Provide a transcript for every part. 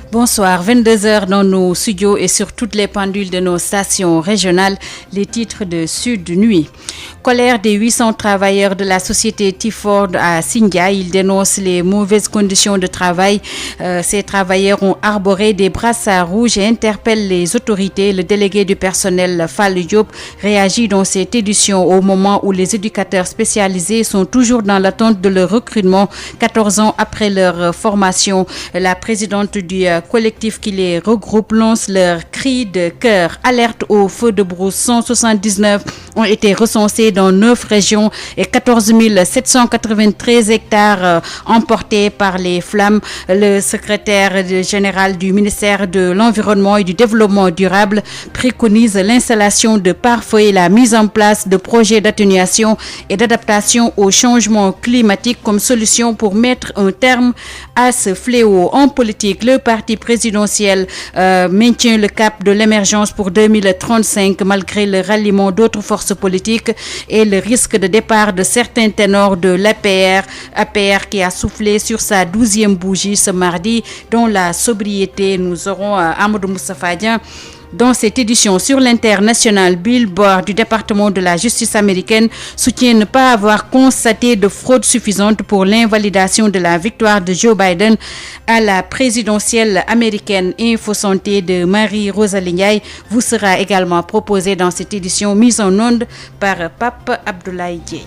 Bonsoir, 22h dans nos studios et sur toutes les pendules de nos stations régionales, les titres de Sud Nuit. Colère des 800 travailleurs de la société Tiford à Sindia, ils dénoncent les mauvaises conditions de travail. Ces travailleurs ont arboré des brassards rouges et interpellent les autorités. Le délégué du personnel Fall Diop réagit dans cette édition au moment où les éducateurs spécialisés sont toujours dans l'attente de leur recrutement 14 ans après leur formation. La présidente du collectif qui les regroupe lance leur cri de cœur. Alerte au feu de brousse, 179 ont été recensés dans 9 régions et 14 793 hectares emportés par les flammes. Le secrétaire général du ministère de l'Environnement et du Développement durable préconise l'installation de pare-feu et la mise en place de projets d'atténuation et d'adaptation au changement climatique comme solution pour mettre un terme à ce fléau. En politique, le parti présidentiel maintient le cap de l'émergence pour 2035 malgré le ralliement d'autres forces politiques et le risque de départ de certains ténors de l'APR qui a soufflé sur sa 12e bougie ce mardi. Dans la sobriété, nous aurons Amadou Moustapha Dian. Dans cette édition sur l'international, Billboard du département de la justice américaine soutient ne pas avoir constaté de fraude suffisante pour l'invalidation de la victoire de Joe Biden à la présidentielle américaine. Info santé de Marie-Rosalie Ndiaye vous sera également proposée dans cette édition mise en onde par Pape Abdoulaye Dieye.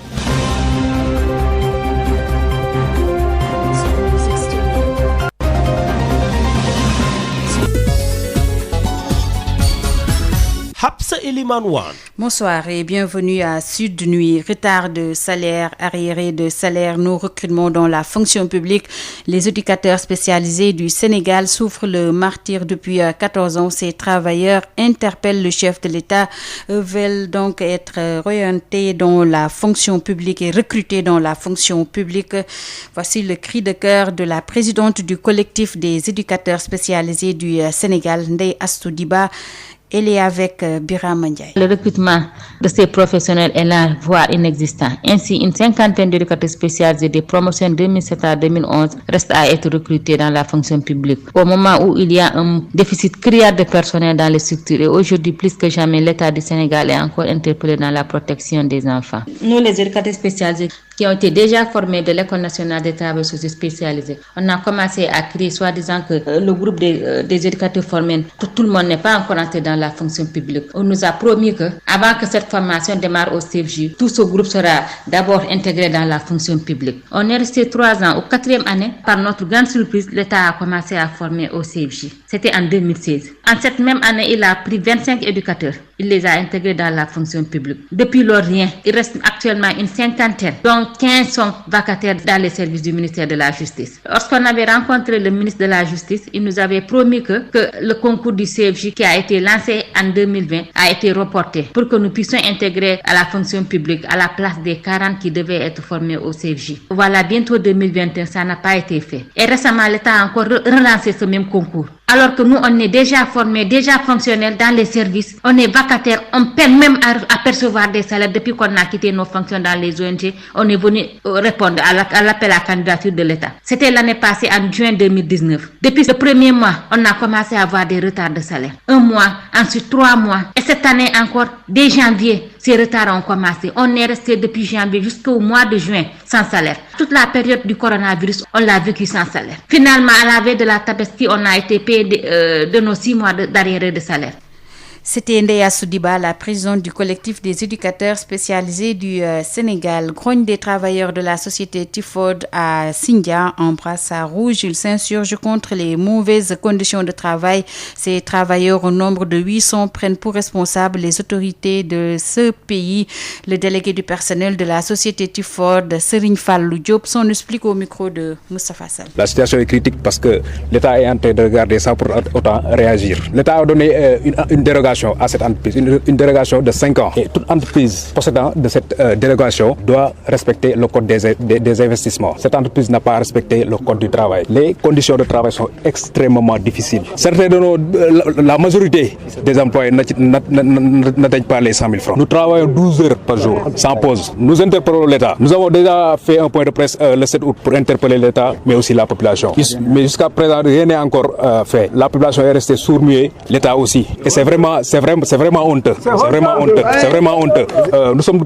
Bonsoir et bienvenue à Sud Nuit. Retard de salaire, arriéré de salaire, nos recrutements dans la fonction publique. Les éducateurs spécialisés du Sénégal souffrent le martyre depuis 14 ans. Ces travailleurs interpellent le chef de l'État, veulent donc être orientés dans la fonction publique et recrutés dans la fonction publique. Voici le cri de cœur de la présidente du collectif des éducateurs spécialisés du Sénégal, Ndeye Astou Diba. Elle est avec Birame Ndiaye. Le recrutement de ces professionnels est là, voire inexistant. Ainsi, une cinquantaine d'éducateurs spécialisés des promotions 2007 à 2011 restent à être recrutés dans la fonction publique. Au moment où il y a un déficit criard de personnel dans les structures, et aujourd'hui plus que jamais, l'État du Sénégal est encore interpellé dans la protection des enfants. Nous, les éducateurs spécialisés qui ont été déjà formés de l'École nationale des travailleurs sociaux spécialisés, on a commencé à crier, soi-disant que le groupe des éducateurs formés, tout le monde n'est pas encore entré dans la fonction publique. On nous a promis que, avant que cette formation démarre au CFJ, tout ce groupe sera d'abord intégré dans la fonction publique. On est resté 3 ans. Au 4e année, par notre grande surprise, l'État a commencé à former au CFJ. C'était en 2016. En cette même année, il a pris 25 éducateurs. Il les a intégrés dans la fonction publique. Depuis lors, rien. Il reste actuellement une cinquantaine, dont 15 sont vacataires dans les services du ministère de la Justice. Lorsqu'on avait rencontré le ministre de la Justice, il nous avait promis que le concours du CFJ qui a été lancé en 2020 a été reporté pour que nous puissions intégrer à la fonction publique à la place des 40 qui devaient être formés au CFJ. Voilà, bientôt 2021, ça n'a pas été fait. Et récemment, l'État a encore relancé ce même concours. Alors que nous, on est déjà formés, déjà fonctionnels dans les services, on est vacataires, on peine même à percevoir des salaires depuis qu'on a quitté nos fonctions dans les ONG. On est venu répondre à l'appel à candidature de l'État. C'était l'année passée, en juin 2019. Depuis le premier mois, on a commencé à avoir des retards de salaire. 1 mois, ensuite 3 mois. Et cette année encore, dès janvier, ces retards ont commencé. On est resté depuis janvier jusqu'au mois de juin sans salaire. Toute la période du coronavirus, on l'a vécu sans salaire. Finalement, à la veille de la Tabaski, on a été payé de nos 6 mois d'arriéré de salaire. C'était Ndeye Astou Diba, la présidente du collectif des éducateurs spécialisés du Sénégal. Grogne des travailleurs de la société Tiford à Sindia en brassard rouge. Ils s'insurgent contre les mauvaises conditions de travail. Ces travailleurs au nombre de 800 prennent pour responsables les autorités de ce pays. Le délégué du personnel de la société Tiford, Serigne Fallou Diop, s'en explique au micro de Moustapha Sall. La situation est critique parce que l'État est en train de regarder ça pour autant réagir. L'État a donné une dérogation dérogation à cette entreprise, une dérogation de 5 ans. Et toute entreprise possédant de cette dérogation doit respecter le code des investissements. Cette entreprise n'a pas respecté le code du travail. Les conditions de travail sont extrêmement difficiles. Certains de la majorité des employés n'atteignent pas les 100 000 francs. Nous travaillons 12 heures par jour, sans pause. Nous interpellons l'État. Nous avons déjà fait un point de presse le 7 août pour interpeller l'État, mais aussi la population. Mais jusqu'à présent, rien n'est encore fait. La population est restée sourd-muette, l'État aussi. Et c'est vraiment honteux. C'est vraiment honteux. Nous sommes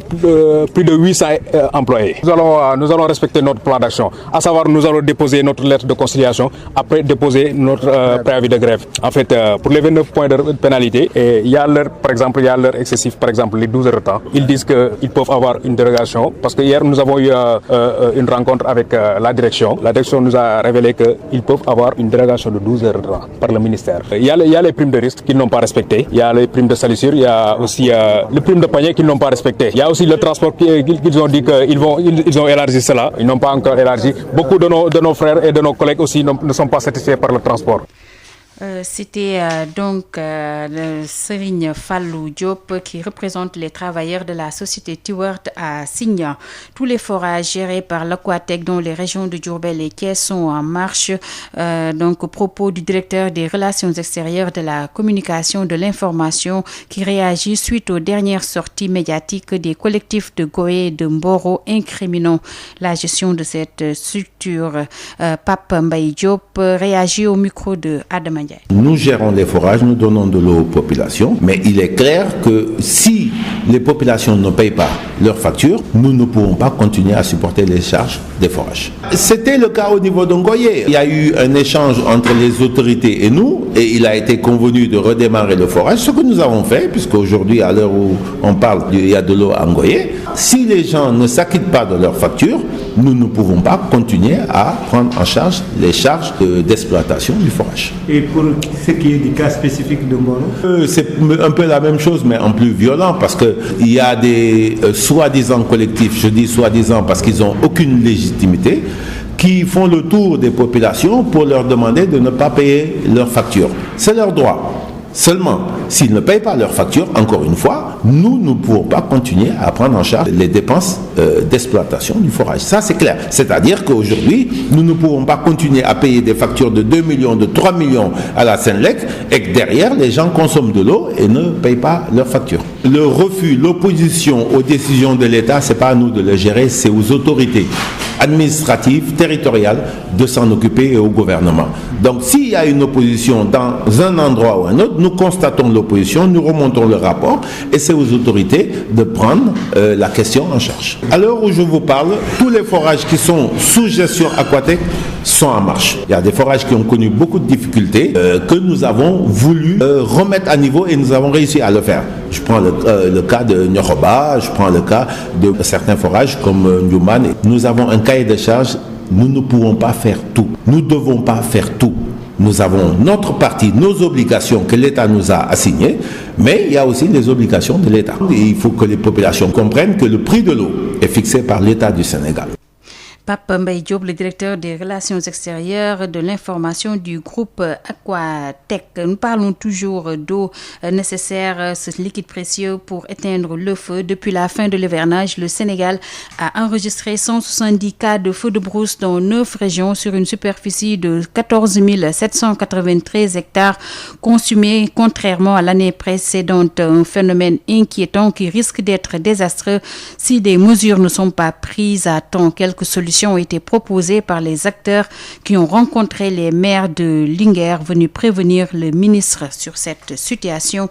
plus de 800 employés. Nous allons respecter notre plan d'action. À savoir, nous allons déposer notre lettre de conciliation, après déposer notre préavis de grève. En fait, pour les 29 points de pénalité, et il y a l'heure, par exemple, excessif, par exemple, les 12 heures de temps. Ils disent qu'ils peuvent avoir une dérogation, parce que hier, nous avons eu une rencontre avec la direction. La direction nous a révélé qu'ils peuvent avoir une dérogation de 12 heures de temps par le ministère. Il y a les primes de risque qu'ils n'ont pas respectées. Il y a les primes de salissure. Il y a aussi les primes de panier qu'ils n'ont pas respectées. Il y a aussi le transport qu'ils ont dit qu'ils ont élargi cela. Ils n'ont pas encore élargi. Beaucoup de nos frères et de nos collègues aussi ne sont pas satisfaits par le transport. C'était donc Serigne Fallou Diop qui représente les travailleurs de la société Tiword à Signa. Tous les forages gérés par l'Aquatec dans les régions de Diourbel et Thiès sont en marche. Donc au propos du directeur des relations extérieures, de la communication, de l'information qui réagit suite aux dernières sorties médiatiques des collectifs de Goé et de Mboro incriminant la gestion de cette structure. Pape Mbaye Diop réagit au micro de Adama. Nous gérons les forages, nous donnons de l'eau aux populations, mais il est clair que si les populations ne payent pas leurs factures, nous ne pouvons pas continuer à supporter les charges des forages. C'était le cas au niveau d'Ongoye. Il y a eu un échange entre les autorités et nous, et il a été convenu de redémarrer le forage, ce que nous avons fait, puisque aujourd'hui, à l'heure où on parle, il y a de l'eau à Ongoye. Si les gens ne s'acquittent pas de leurs factures, nous ne pouvons pas continuer à prendre en charge les charges d'exploitation du forage. Et pour ce qui est du cas spécifique de Mboro, c'est un peu la même chose, mais en plus violent, parce qu'il y a des soi-disant collectifs, je dis soi-disant parce qu'ils n'ont aucune légitimité, qui font le tour des populations pour leur demander de ne pas payer leurs factures. C'est leur droit. Seulement, s'ils ne payent pas leurs factures, encore une fois, nous ne pouvons pas continuer à prendre en charge les dépenses d'exploitation du forage. Ça, c'est clair. C'est-à-dire qu'aujourd'hui, nous ne pouvons pas continuer à payer des factures de 2 millions, de 3 millions à la Senelec, et que derrière, les gens consomment de l'eau et ne payent pas leurs factures. Le refus, l'opposition aux décisions de l'État, ce n'est pas à nous de le gérer, c'est aux autorités administratives, territoriales, de s'en occuper et au gouvernement. Donc, s'il y a une opposition dans un endroit ou un autre, nous constatons l'opposition, nous remontons le rapport et c'est aux autorités de prendre la question en charge. À l'heure où je vous parle, tous les forages qui sont sous gestion Aquatec sont en marche. Il y a des forages qui ont connu beaucoup de difficultés que nous avons voulu remettre à niveau et nous avons réussi à le faire. Je prends le cas de Nyoroba, je prends le cas de certains forages comme Newman. Nous avons un cahier de charges, nous ne pouvons pas faire tout. Nous ne devons pas faire tout. Nous avons notre partie, nos obligations que l'État nous a assignées, mais il y a aussi les obligations de l'État. Et il faut que les populations comprennent que le prix de l'eau est fixé par l'État du Sénégal. Pape Mbaye Diop, le directeur des relations extérieures, de l'information du groupe Aquatec. Nous parlons toujours d'eau nécessaire, ce liquide précieux pour éteindre le feu. Depuis la fin de l'hivernage, le Sénégal a enregistré 170 cas de feux de brousse dans 9 régions sur une superficie de 14 793 hectares consumés, contrairement à l'année précédente. Un phénomène inquiétant qui risque d'être désastreux si des mesures ne sont pas prises à temps. Quelques solutions ont été proposées par les acteurs qui ont rencontré les maires de Linguère venus prévenir le ministre sur cette situation.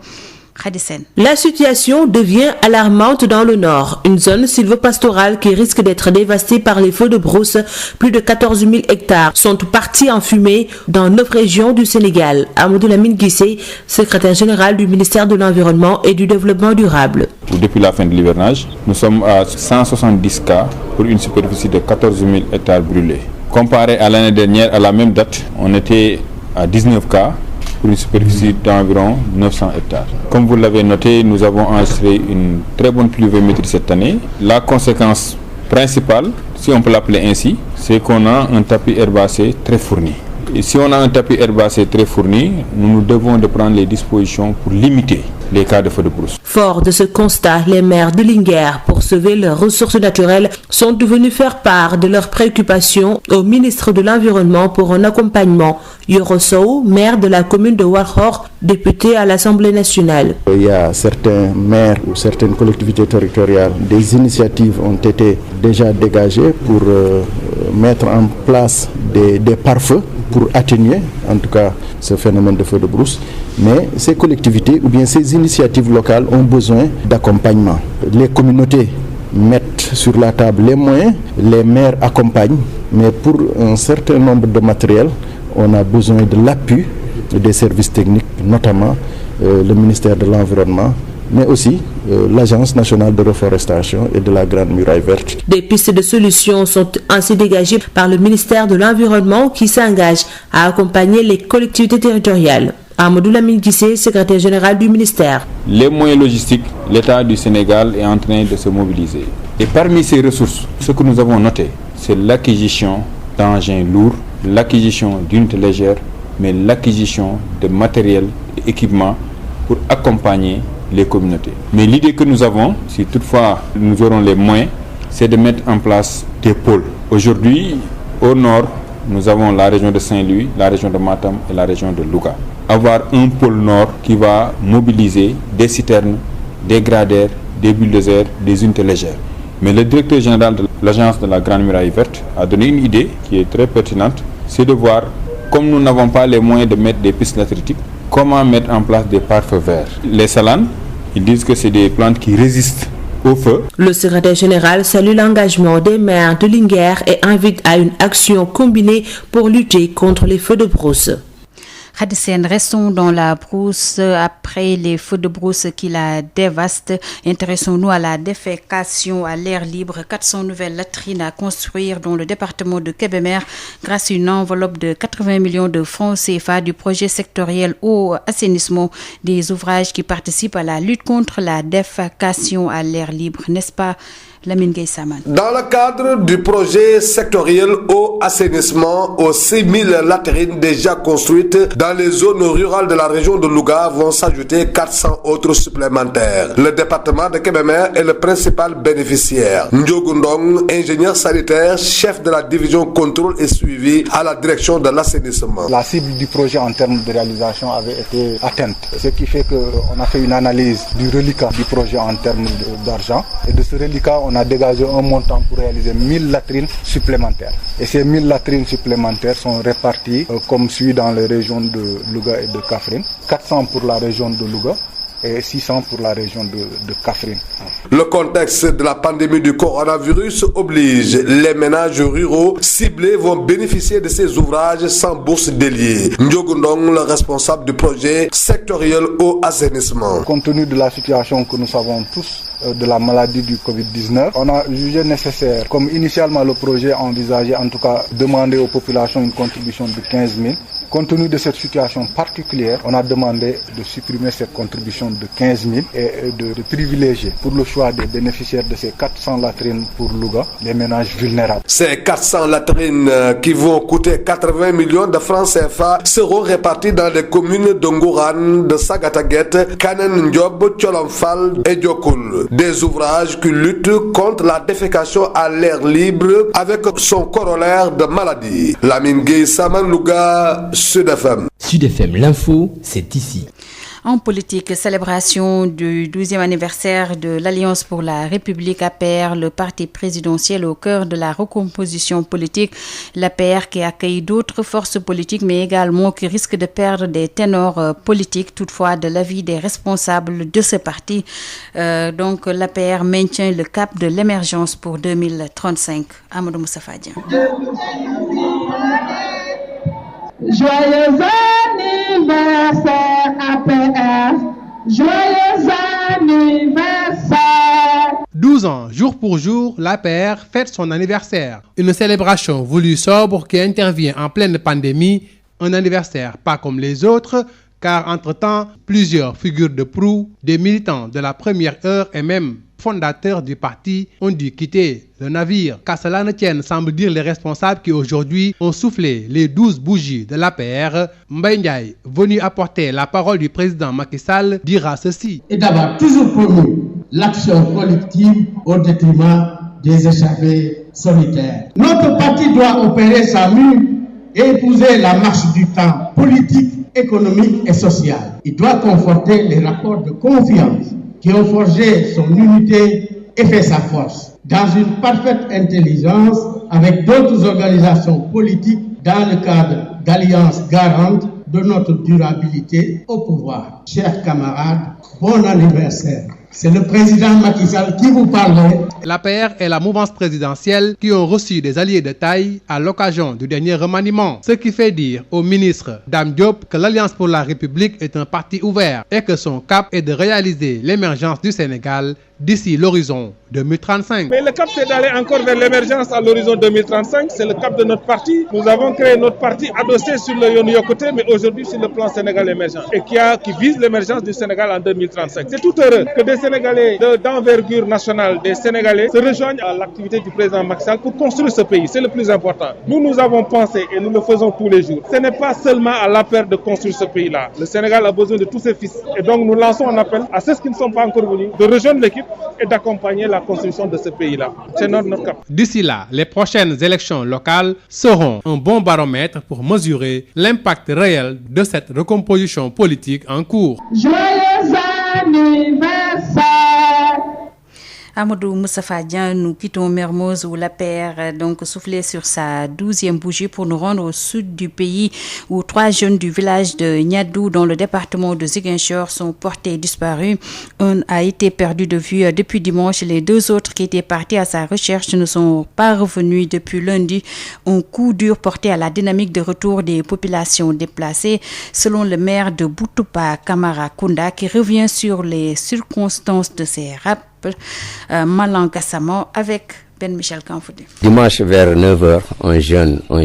La situation devient alarmante dans le nord, une zone sylvopastorale qui risque d'être dévastée par les feux de brousse. Plus de 14 000 hectares sont partis en fumée dans 9 régions du Sénégal. Amadou Lamine Guissé, secrétaire général du ministère de l'Environnement et du Développement durable. Depuis la fin de l'hivernage, nous sommes à 170 cas pour une superficie de 14 000 hectares brûlés. Comparé à l'année dernière, à la même date, on était à 19 cas pour une superficie d'environ 900 hectares. Comme vous l'avez noté, nous avons enregistré une très bonne pluviométrie cette année. La conséquence principale, si on peut l'appeler ainsi, c'est qu'on a un tapis herbacé très fourni. Et si on a un tapis herbacé très fourni, nous devons de prendre les dispositions pour limiter les cas de feux de brousse. Fort de ce constat, les maires de Linguère, pour sauver leurs ressources naturelles, sont devenus faire part de leurs préoccupations au ministre de l'Environnement pour un accompagnement. Yoro Sow, maire de la commune de Warhor, député à l'Assemblée nationale. Il y a certains maires ou certaines collectivités territoriales, des initiatives ont été déjà dégagées pour mettre en place des pare-feux pour atténuer en tout cas ce phénomène de feu de brousse. Mais ces collectivités ou bien ces initiatives locales ont besoin d'accompagnement. Les communautés mettent sur la table les moyens, les maires accompagnent, mais pour un certain nombre de matériel, on a besoin de l'appui des services techniques, notamment le ministère de l'Environnement, mais aussi l'Agence nationale de reforestation et de la Grande Muraille Verte. Des pistes de solutions sont ainsi dégagées par le ministère de l'Environnement qui s'engage à accompagner les collectivités territoriales. Amadou Lamine Guissé, secrétaire général du ministère. Les moyens logistiques, l'État du Sénégal est en train de se mobiliser. Et parmi ces ressources, ce que nous avons noté, c'est l'acquisition d'engins lourds, l'acquisition d'unités légères, mais l'acquisition de matériel et équipements pour accompagner les communautés. Mais l'idée que nous avons, si toutefois nous aurons les moyens, c'est de mettre en place des pôles. Aujourd'hui, au nord, nous avons la région de Saint-Louis, la région de Matam et la région de Louga. Avoir un pôle nord qui va mobiliser des citernes, des gradaires, des bulldozers, des unités légères. Mais le directeur général de l'Agence de la Grande Muraille Verte a donné une idée qui est très pertinente, c'est de voir, comme nous n'avons pas les moyens de mettre des pistes latéritiques, comment mettre en place des pare-feux verts. Les salanes, ils disent que c'est des plantes qui résistent au feu. Le secrétaire général salue l'engagement des maires de Linguère et invite à une action combinée pour lutter contre les feux de brousse. Khadisen, restons dans la brousse après les feux de brousse qui la dévastent. Intéressons-nous à la défécation à l'air libre. 400 nouvelles latrines à construire dans le département de Kébémer grâce à une enveloppe de 80 millions de francs CFA du projet sectoriel eau assainissement, des ouvrages qui participent à la lutte contre la défécation à l'air libre, n'est-ce pas? Lamine Gueye Saman. Dans le cadre du projet sectoriel eau assainissement, aux 6000 latrines déjà construites dans les zones rurales de la région de Louga vont s'ajouter 400 autres supplémentaires. Le département de Kébémer est le principal bénéficiaire. Ndiogou Ndong, ingénieur sanitaire, chef de la division contrôle et suivi à la direction de l'assainissement. La cible du projet en termes de réalisation avait été atteinte, ce qui fait qu'on a fait une analyse du reliquat du projet en termes d'argent, et de ce reliquat on a dégagé un montant pour réaliser 1000 latrines supplémentaires. Et ces 1000 latrines supplémentaires sont réparties comme suit dans les régions de Louga et de Kaffrine. 400 pour la région de Louga et 600 pour la région de Kaffrine. Le contexte de la pandémie du coronavirus oblige. Les ménages ruraux ciblés vont bénéficier de ces ouvrages sans bourse déliée. Ndiogou Ndong, le responsable du projet sectoriel eau assainissement. Compte tenu de la situation que nous savons tous de la maladie du Covid-19, on a jugé nécessaire, comme initialement le projet envisageait en tout cas demander aux populations une contribution de 15 000. Compte tenu de cette situation particulière, on a demandé de supprimer cette contribution de 15 000 et de privilégier pour le choix des bénéficiaires de ces 400 latrines pour Louga, les ménages vulnérables. Ces 400 latrines qui vont coûter 80 millions de francs CFA seront réparties dans les communes de Ngourane, de Sagataguet, Kanen Ndiob, Tcholomfal et Diokoul. Des ouvrages qui luttent contre la défécation à l'air libre avec son corollaire de maladie. Lamine Gueye Saman Louga, Sud FM. Sud FM, l'info, c'est ici. En politique, célébration du 12e anniversaire de l'Alliance pour la République APR, le parti présidentiel au cœur de la recomposition politique. L'APR qui accueille d'autres forces politiques, mais également qui risque de perdre des ténors politiques, toutefois de l'avis des responsables de ce parti. Donc l'APR maintient le cap de l'émergence pour 2035. Amadou Moussa Fadien. Joyeux anniversaire APR, joyeux anniversaire. 12 ans, jour pour jour, l'APR fête son anniversaire. Une célébration voulue sobre qui intervient en pleine pandémie. Un anniversaire pas comme les autres, car entre-temps, plusieurs figures de proue, des militants de la première heure et même fondateurs du parti ont dû quitter le navire. Qu'à cela ne tienne, semble dire les responsables qui aujourd'hui ont soufflé les 12 bougies de l'APR. Mbaye Ndiaye, venu apporter la parole du président Macky Sall, dira ceci. Et d'avoir toujours promu l'action collective au détriment des échappés solitaires. Notre parti doit opérer sa mue et épouser la marche du temps politique, économique et social. Il doit conforter les rapports de confiance qui ont forgé son unité et fait sa force, dans une parfaite intelligence avec d'autres organisations politiques dans le cadre d'alliances garantes de notre durabilité au pouvoir. Chers camarades, bon anniversaire. C'est le président Macky Sall qui vous parle. L'APR et la mouvance présidentielle qui ont reçu des alliés de taille à l'occasion du dernier remaniement. Ce qui fait dire au ministre Dame Diop que l'Alliance pour la République est un parti ouvert et que son cap est de réaliser l'émergence du Sénégal d'ici l'horizon 2035. Mais le cap, c'est d'aller encore vers l'émergence à l'horizon 2035. C'est le cap de notre parti. Nous avons créé notre parti adossé sur le Yoonu Yokkute, mais aujourd'hui sur le plan Sénégal émergent et qui vise l'émergence du Sénégal en 2035. C'est tout heureux que des Sénégalais d'envergure nationale, des Sénégalais se rejoignent à l'activité du président Macky Sall pour construire ce pays. C'est le plus important. Nous avons pensé et nous le faisons tous les jours. Ce n'est pas seulement à l'APR de construire ce pays-là. Le Sénégal a besoin de tous ses fils. Et donc nous lançons un appel à ceux qui ne sont pas encore venus de rejoindre l'équipe et d'accompagner la construction de ce pays-là. C'est notre cap. D'ici là, les prochaines élections locales seront un bon baromètre pour mesurer l'impact réel de cette recomposition politique en cours. Joyeux anniversaire. Amadou Moustapha Dian, nous quittons Mermoz où l'APR donc soufflait sur sa 12e bougie pour nous rendre au sud du pays où 3 jeunes du village de Niadou dans le département de Ziguinchor sont portés disparus. Un a été perdu de vue depuis dimanche. Les 2 autres qui étaient partis à sa recherche ne sont pas revenus depuis lundi. Un coup dur porté à la dynamique de retour des populations déplacées, selon le maire de Boutoupa, Kamara Kounda, qui revient sur les circonstances de ces rappels. Malang Gassama avec Ben Michel Kanfoudé. Dimanche vers 9h, un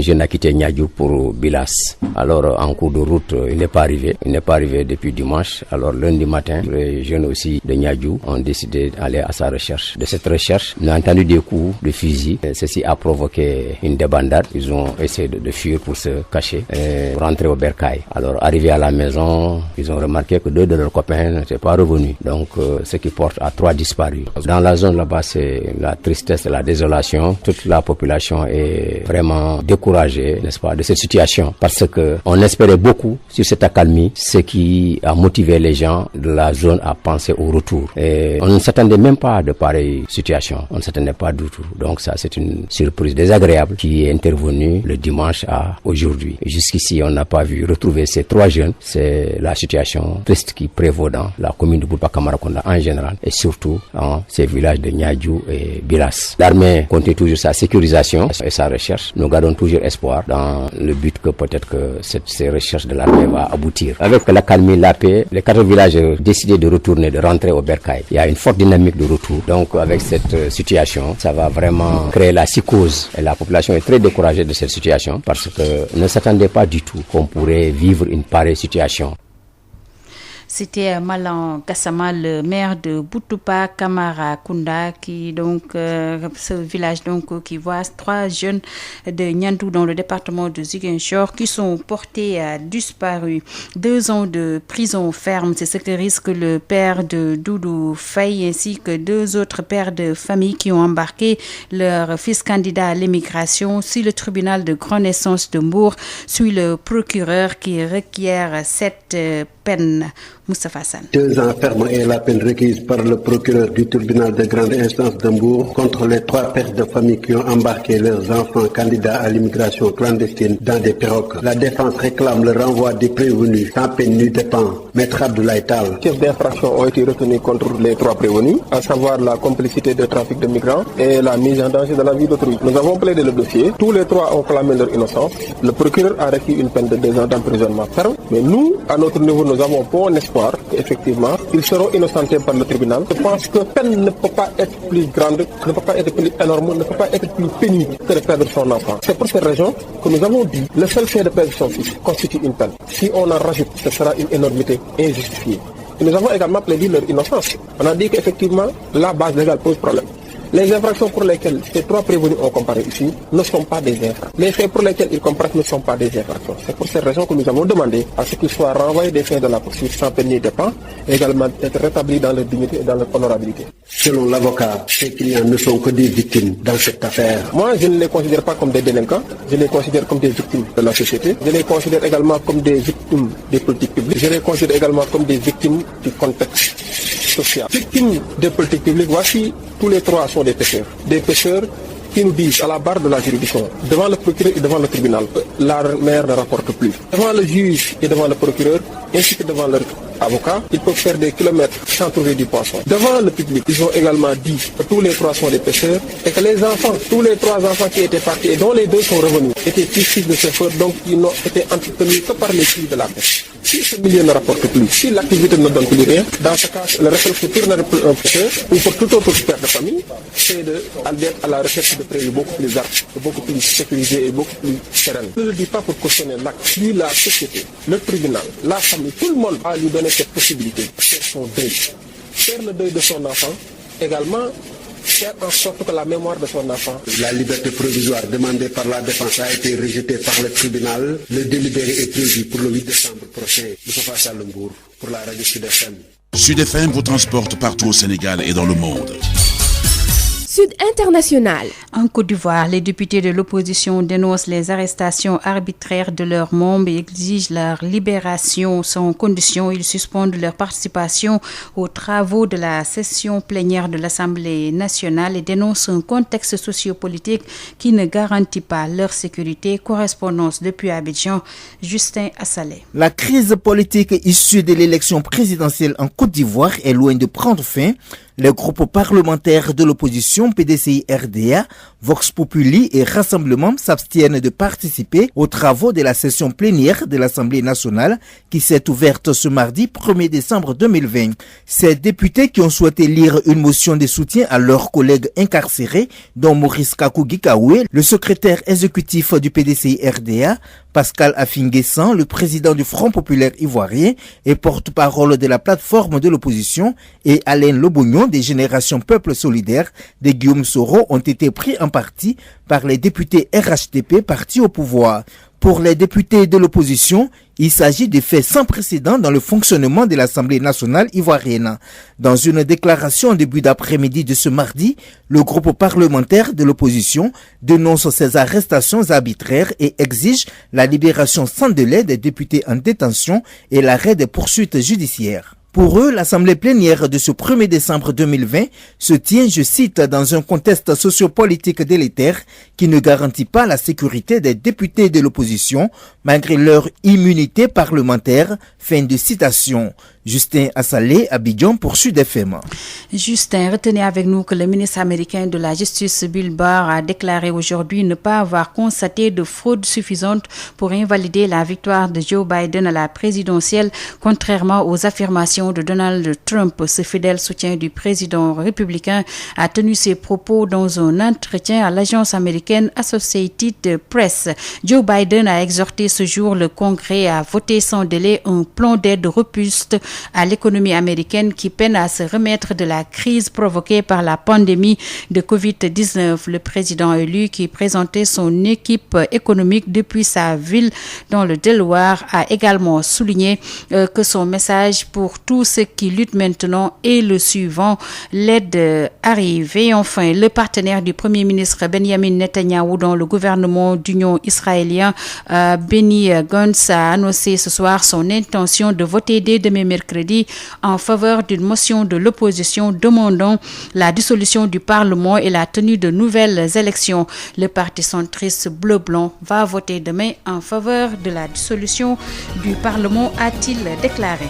jeune a quitté Niadou pour Bilas. Alors en cours de route, il n'est pas arrivé. Il n'est pas arrivé depuis dimanche. Alors lundi matin, les jeunes aussi de Niadou ont décidé d'aller à sa recherche. De cette recherche, on a entendu des coups de fusil. Ceci a provoqué une débandade. Ils ont essayé de fuir pour se cacher et rentrer au bercail. Alors arrivés à la maison, ils ont remarqué que 2 de leurs copains n'étaient pas revenus. Donc ce qui porte à 3 disparus. Dans la zone là-bas, c'est la tristesse, la désolation. Toute la population est vraiment découragée, n'est-ce pas, de cette situation, parce que on espérait beaucoup sur cette accalmie, ce qui a motivé les gens de la zone à penser au retour. Et on ne s'attendait même pas de pareille situation. On ne s'attendait pas du tout. Donc ça, c'est une surprise désagréable qui est intervenue le dimanche à aujourd'hui. Et jusqu'ici, on n'a pas vu retrouver ces 3 jeunes. C'est la situation triste qui prévaut dans la commune de Boutoupa Kamara Kounda en général et surtout dans ces villages de Niadou et Bilas. L'armée continue toujours sa sécurisation et sa recherche. Nous gardons toujours espoir dans le but que peut-être que ces recherches de l'armée va aboutir. Avec l'accalmie, la paix, les 4 villages ont décidé de retourner, de rentrer au bercail. Il y a une forte dynamique de retour. Donc avec cette situation, ça va vraiment créer la psychose. Et la population est très découragée de cette situation parce que ne s'attendait pas du tout qu'on pourrait vivre une pareille situation. C'était Malang Gassama, le maire de Boutoupa Kamara Kounda, qui donc ce village donc qui voit 3 jeunes de Niandou dans le département de Ziguinchor qui sont portés disparus. 2 ans de prison ferme, c'est ce que risque le père de Doudou Faye ainsi que 2 autres pères de famille qui ont embarqué leur fils candidat à l'immigration. Si le tribunal de grande instance de Mbour suit le procureur qui requiert cette peine. Moustapha San. 2 ans ferme est la peine requise par le procureur du tribunal de grande instance de Mbour contre les 3 pères de famille qui ont embarqué leurs enfants candidats à l'immigration clandestine dans des pirogues. La défense réclame le renvoi des prévenus sans peine ni dépens. Maître Abdoulaye Tal. Chefs d'infraction ont été retenus contre les 3 prévenus, à savoir la complicité de trafic de migrants et la mise en danger de la vie d'autrui. Nous avons plaidé le dossier. Tous les 3 ont clamé leur innocence. Le procureur a requis une peine de 2 ans d'emprisonnement ferme. Mais nous, à notre niveau, nous avons bon espoir soir qu'effectivement, ils seront innocentés par le tribunal. Je pense que la peine ne peut pas être plus grande, ne peut pas être plus énorme, ne peut pas être plus pénible que de perdre son enfant. C'est pour cette raison que nous avons dit le seul fait de perdre son fils constitue une peine. Si on en rajoute, ce sera une énormité injustifiée. Et nous avons également plaidé leur innocence. On a dit qu'effectivement, la base légale pose problème. Les infractions pour lesquelles ces 3 prévenus ont comparé ici ne sont pas des infractions. Les faits pour lesquels ils comparaissent ne sont pas des infractions. C'est pour cette raison que nous avons demandé à ce qu'ils soient renvoyés des faits de la poursuite sans peine ni dépens et également être rétablis dans leur dignité et dans leur honorabilité. Selon l'avocat, ces clients ne sont que des victimes dans cette affaire. Moi, je ne les considère pas comme des délinquants, je les considère comme des victimes de la société. Je les considère également comme des victimes des politiques publiques. Je les considère également comme des victimes du contexte social. Victimes des politiques publiques, voici tous les 3 sont des pécheurs. Des pécheurs qui nous disent à la barre de la juridiction, devant le procureur et devant le tribunal, la mère ne rapporte plus. Devant le juge et devant le procureur, ainsi que devant leur avocat, ils peuvent faire des kilomètres sans trouver du poisson. Devant le public, ils ont également dit que tous les 3 sont des pêcheurs et que les enfants, tous les 3 enfants qui étaient partis et dont les 2 sont revenus, étaient fils de chauffeurs, donc ils n'ont été entretenus que par les filles de la pêche. Si ce milieu ne rapporte plus, si l'activité ne donne plus rien, dans ce cas, le réflexe se tournerait pour un pêcheur ou pour tout autre père de famille, c'est d'être à la recherche de prévus beaucoup plus aptes, beaucoup plus sécurisés et beaucoup plus sereines. Je ne le dis pas pour cautionner l'acte, ni la société, le tribunal, la famille, tout le monde a lui donné cette possibilité de faire son deuil. Faire le deuil de son enfant, également faire en sorte que la mémoire de son enfant. La liberté provisoire demandée par la défense a été rejetée par le tribunal. Le délibéré est prévu pour le 8 décembre prochain. Moustapha Salembour pour la radio Sud FM. Sud FM vous transporte partout au Sénégal et dans le monde. Sud International. En Côte d'Ivoire, les députés de l'opposition dénoncent les arrestations arbitraires de leurs membres et exigent leur libération sans condition. Ils suspendent leur participation aux travaux de la session plénière de l'Assemblée nationale et dénoncent un contexte sociopolitique qui ne garantit pas leur sécurité. Correspondance depuis Abidjan, Justin Assalé. La crise politique issue de l'élection présidentielle en Côte d'Ivoire est loin de prendre fin. Les groupes parlementaires de l'opposition PDCI-RDA, Vox Populi et Rassemblement s'abstiennent de participer aux travaux de la session plénière de l'Assemblée nationale qui s'est ouverte ce mardi 1er décembre 2020. Ces députés qui ont souhaité lire une motion de soutien à leurs collègues incarcérés, dont Maurice Kakou-Gikaoué, le secrétaire exécutif du PDCI-RDA, Pascal Affinguessan, le président du Front populaire ivoirien et porte-parole de la plateforme de l'opposition, et Alain Lobognon des Générations Peuple Solidaire de Guillaume Soro ont été pris en partie par les députés RHDP partis au pouvoir. Pour les députés de l'opposition, il s'agit de faits sans précédent dans le fonctionnement de l'Assemblée nationale ivoirienne. Dans une déclaration en début d'après-midi de ce mardi, le groupe parlementaire de l'opposition dénonce ces arrestations arbitraires et exige la libération sans délai des députés en détention et l'arrêt des poursuites judiciaires. Pour eux, l'Assemblée plénière de ce 1er décembre 2020 se tient, je cite, dans un contexte sociopolitique délétère qui ne garantit pas la sécurité des députés de l'opposition malgré leur immunité parlementaire. Fin de citation. Justin Assalé, Abidjan pour Sud FM. Justin, retenez avec nous que le ministre américain de la Justice, Bill Barr, a déclaré aujourd'hui ne pas avoir constaté de fraude suffisante pour invalider la victoire de Joe Biden à la présidentielle, contrairement aux affirmations de Donald Trump. Ce fidèle soutien du président républicain a tenu ses propos dans un entretien à l'agence américaine Associated Press. Joe Biden a exhorté ce jour le Congrès à voter sans délai un plan d'aide robuste à l'économie américaine qui peine à se remettre de la crise provoquée par la pandémie de Covid-19. Le président élu, qui présentait son équipe économique depuis sa ville dans le Delaware, a également souligné que son message pour tous ceux qui luttent maintenant est le suivant: l'aide arrive. Et enfin, le partenaire du Premier ministre Benjamin Netanyahou dans le gouvernement d'union israélien, Benny Gantz, a annoncé ce soir son intention de voter dès demain mercredi en faveur d'une motion de l'opposition demandant la dissolution du Parlement et la tenue de nouvelles élections. Le parti centriste bleu-blanc va voter demain en faveur de la dissolution du Parlement, a-t-il déclaré.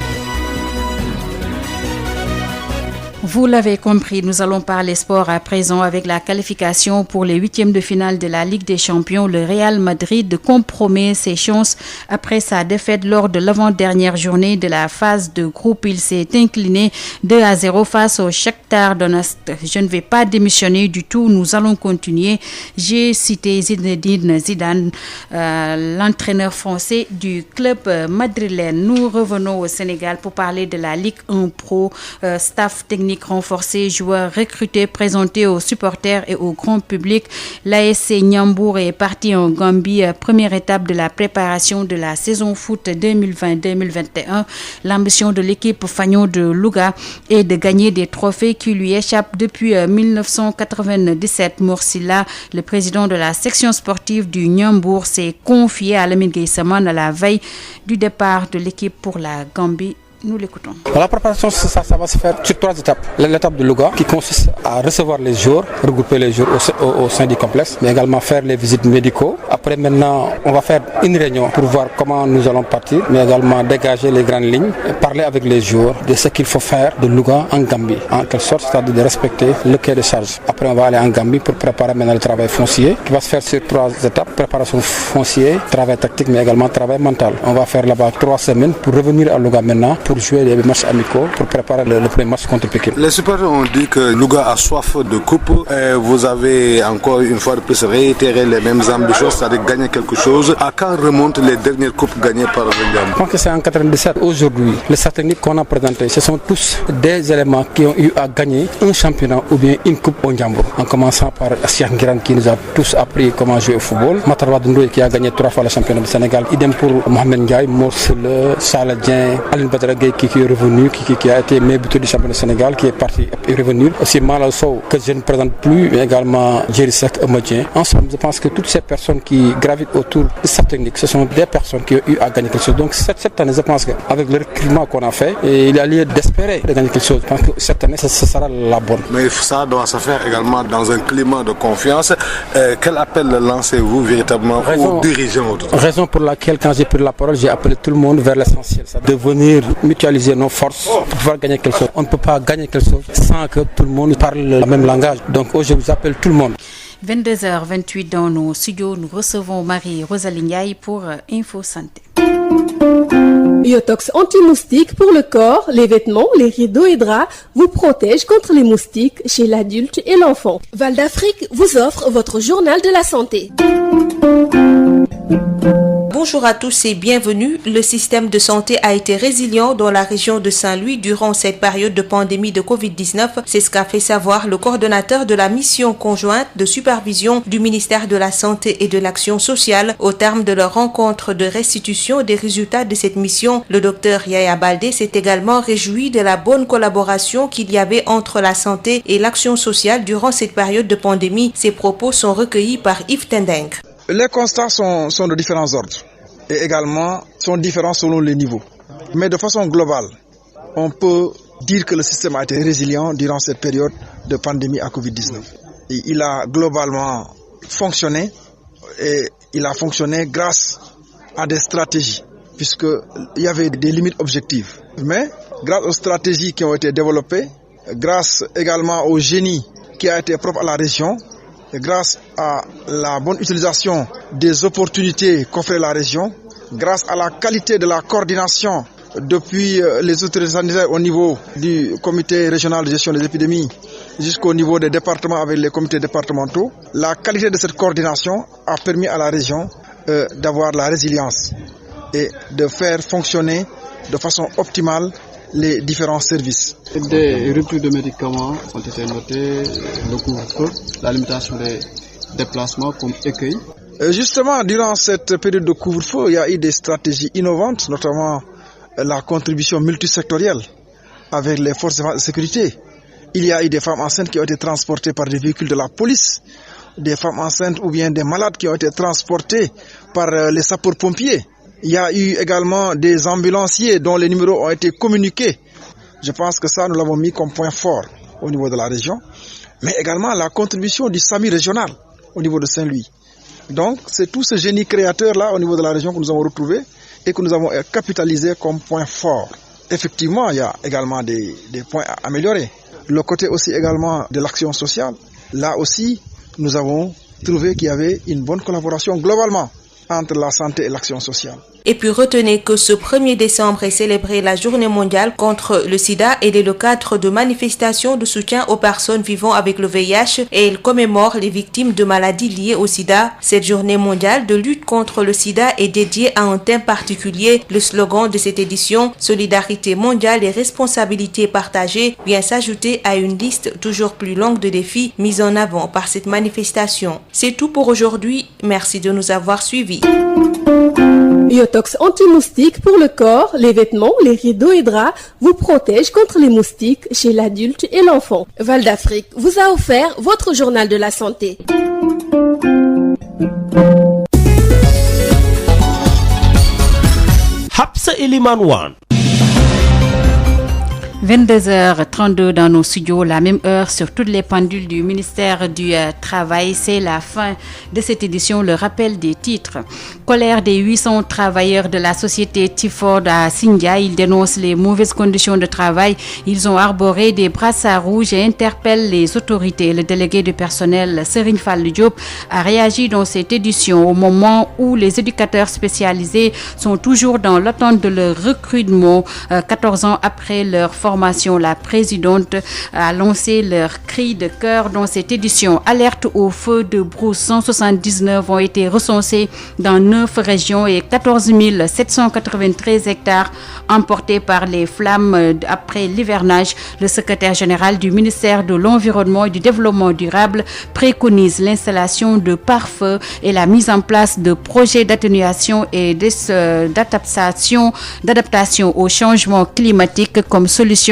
Vous l'avez compris, nous allons parler sport à présent avec la qualification pour les huitièmes de finale de la Ligue des Champions. Le Real Madrid compromet ses chances après sa défaite lors de l'avant-dernière journée de la phase de groupe. Il s'est incliné 2-0 face au Shakhtar Donetsk. Je ne vais pas démissionner du tout, nous allons continuer. J'ai cité Zinedine Zidane, l'entraîneur français du club madrilène. Nous revenons au Sénégal pour parler de la Ligue 1 Pro, staff technique renforcé, joueurs recrutés, présentés aux supporters et au grand public. L'ASC Niambour est parti en Gambie, première étape de la préparation de la saison foot 2020-2021. L'ambition de l'équipe Fagnon de Louga est de gagner des trophées qui lui échappent depuis 1997. Morsila, le président de la section sportive du Niambour, s'est confié à Lamine Gueye Samane à la veille du départ de l'équipe pour la Gambie. Nous l'écoutons. La préparation, ça va se faire sur 3 étapes. L'étape de Louga qui consiste à recevoir les joueurs, regrouper les joueurs au sein du complexe, mais également faire les visites médicaux. Après maintenant, on va faire une réunion pour voir comment nous allons partir, mais également dégager les grandes lignes, parler avec les joueurs de ce qu'il faut faire de Louga en Gambie, en quelque sorte, c'est-à-dire de respecter le cahier de charge. Après, on va aller en Gambie pour préparer maintenant le travail foncier qui va se faire sur 3 étapes. Préparation foncier, travail tactique, mais également travail mental. On va faire là-bas 3 semaines pour revenir à Louga maintenant, pour jouer des matchs amicaux pour préparer le premier match contre Pékin. Les supporters ont dit que Louga a soif de coupe. Et vous avez encore une fois de plus réitéré les mêmes ambitions, c'est-à-dire gagner quelque chose. À quand remontent les dernières coupes gagnées par le Gambie? Je pense que c'est en 97. Aujourd'hui, les staff techniques qu'on a présentés, ce sont tous des éléments qui ont eu à gagner un championnat ou bien une coupe au Ndiambour. En commençant par Siak Ngiran qui nous a tous appris comment jouer au football. Matarwa Dundoy qui a gagné 3 fois le championnat du Sénégal. Idem pour Mohamed Ndiaye, Morsele, Saladien, Aline Badara Gueye qui est revenu, qui a été meilleur buteur du championnat du Sénégal, qui est parti et revenu. Aussi Malal Sow, que je ne présente plus, mais également Jerry Sek Omodien. Ensemble, je pense que toutes ces personnes qui gravitent autour de cette technique, ce sont des personnes qui ont eu à gagner quelque chose. Donc cette année, je pense qu'avec le recrutement qu'on a fait, il y a lieu d'espérer de gagner quelque chose. Je pense que cette année, ce sera la bonne. Mais ça doit se faire également dans un climat de confiance. Quel appel lancez-vous véritablement aux dirigeants? Raison pour laquelle, quand j'ai pris la parole, j'ai appelé tout le monde vers l'essentiel, c'est de venir mutualiser nos forces pour pouvoir gagner quelque chose. On ne peut pas gagner quelque chose sans que tout le monde parle le même langage. Donc aujourd'hui, j'appelle tout le monde. 22h28 dans nos studios, nous recevons Marie-Rosalie Ndiaye pour Info Santé. Biotox anti-moustique pour le corps, les vêtements, les rideaux et draps vous protège contre les moustiques chez l'adulte et l'enfant. Val d'Afrique vous offre votre journal de la santé. Bonjour à tous et bienvenue. Le système de santé a été résilient dans la région de Saint-Louis durant cette période de pandémie de Covid-19. C'est ce qu'a fait savoir le coordonnateur de la mission conjointe de supervision du ministère de la Santé et de l'Action sociale. Au terme de leur rencontre de restitution des résultats de cette mission, le docteur Yaya Baldé s'est également réjoui de la bonne collaboration qu'il y avait entre la santé et l'action sociale durant cette période de pandémie. Ces propos sont recueillis par Yves Tendeng. Les constats sont de différents ordres et également sont différents selon les niveaux. Mais de façon globale, on peut dire que le système a été résilient durant cette période de pandémie à Covid-19. Et il a globalement fonctionné et il a fonctionné grâce à des stratégies puisqu'il y avait des limites objectives. Mais grâce aux stratégies qui ont été développées, grâce également au génie qui a été propre à la région, et grâce à la bonne utilisation des opportunités qu'offrait la région, grâce à la qualité de la coordination depuis les autorités sanitaires au niveau du comité régional de gestion des épidémies jusqu'au niveau des départements avec les comités départementaux, la qualité de cette coordination a permis à la région d'avoir la résilience et de faire fonctionner de façon optimale les différents services. Des ruptures de médicaments ont été notées, le couvre-feu, la limitation des déplacements comme écueil. Justement, durant cette période de couvre-feu, il y a eu des stratégies innovantes, notamment la contribution multisectorielle avec les forces de sécurité. Il y a eu des femmes enceintes qui ont été transportées par des véhicules de la police, des femmes enceintes ou bien des malades qui ont été transportés par les sapeurs-pompiers. Il y a eu également des ambulanciers dont les numéros ont été communiqués. Je pense que ça, nous l'avons mis comme point fort au niveau de la région. Mais également la contribution du SAMI régional au niveau de Saint-Louis. Donc, c'est tout ce génie créateur-là au niveau de la région que nous avons retrouvé et que nous avons capitalisé comme point fort. Effectivement, il y a également des points à améliorer. Le côté aussi également de l'action sociale, là aussi, nous avons trouvé qu'il y avait une bonne collaboration globalement entre la santé et l'action sociale. Et puis retenez que ce 1er décembre est célébré la journée mondiale contre le sida et est le cadre de manifestations de soutien aux personnes vivant avec le VIH et il commémore les victimes de maladies liées au sida. Cette journée mondiale de lutte contre le sida est dédiée à un thème particulier. Le slogan de cette édition, Solidarité mondiale et responsabilité partagée, vient s'ajouter à une liste toujours plus longue de défis mis en avant par cette manifestation. C'est tout pour aujourd'hui. Merci de nous avoir suivis. Biotox anti-moustique pour le corps, les vêtements, les rideaux et draps vous protège contre les moustiques chez l'adulte et l'enfant. Val d'Afrique vous a offert votre journal de la santé. Hapsa Eliman One. 22h32 dans nos studios, la même heure sur toutes les pendules du ministère du Travail. C'est la fin de cette édition, le rappel des titres. Colère des 800 travailleurs de la société Tiford à Sindia. Ils dénoncent les mauvaises conditions de travail. Ils ont arboré des brassards rouges et interpellent les autorités. Le délégué du personnel, Serigne Fall Diop, a réagi dans cette édition au moment où les éducateurs spécialisés sont toujours dans l'attente de leur recrutement 14 ans après leur formation. La présidente a lancé leur cri de cœur dans cette édition. Alerte au feu de brousse. 179 ont été recensés dans 9 régions et 14 793 hectares emportés par les flammes après l'hivernage. Le secrétaire général du ministère de l'Environnement et du Développement durable préconise l'installation de pare-feu et la mise en place de projets d'atténuation et d'adaptation au changement climatique comme solution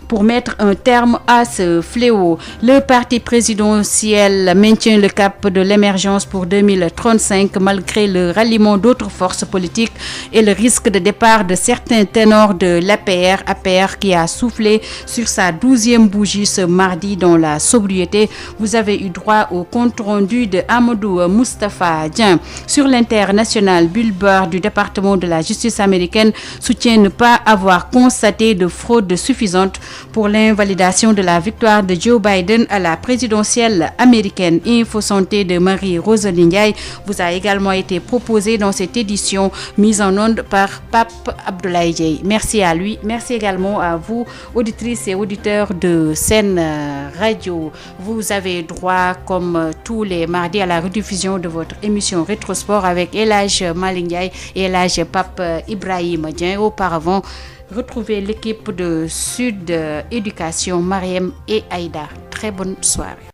pour mettre un terme à ce fléau. Le parti présidentiel maintient le cap de l'émergence pour 2035 malgré le ralliement d'autres forces politiques et le risque de départ de certains ténors de l'APR qui a soufflé sur sa 12e bougie ce mardi dans la sobriété. Vous avez eu droit au compte rendu de Amadou Moustapha Dieng. Sur l'international, Bill Barr du département de la justice américaine soutient ne pas avoir constaté de fraude suffisante pour l'invalidation de la victoire de Joe Biden à la présidentielle américaine. Info Santé de Marie-Rosaline Ndiaye vous a également été proposé dans cette édition mise en onde par Pape Abdoulaye Dieye. Merci à lui. Merci également à vous, auditrices et auditeurs de Sen Radio. Vous avez droit, comme tous les mardis, à la rediffusion de votre émission Rétrosport avec El Hadj Malick Ndiaye et El Hadj Pape Ibrahima Dieng. Auparavant, retrouvez l'équipe de Sud Éducation, Mariem et Aïda. Très bonne soirée.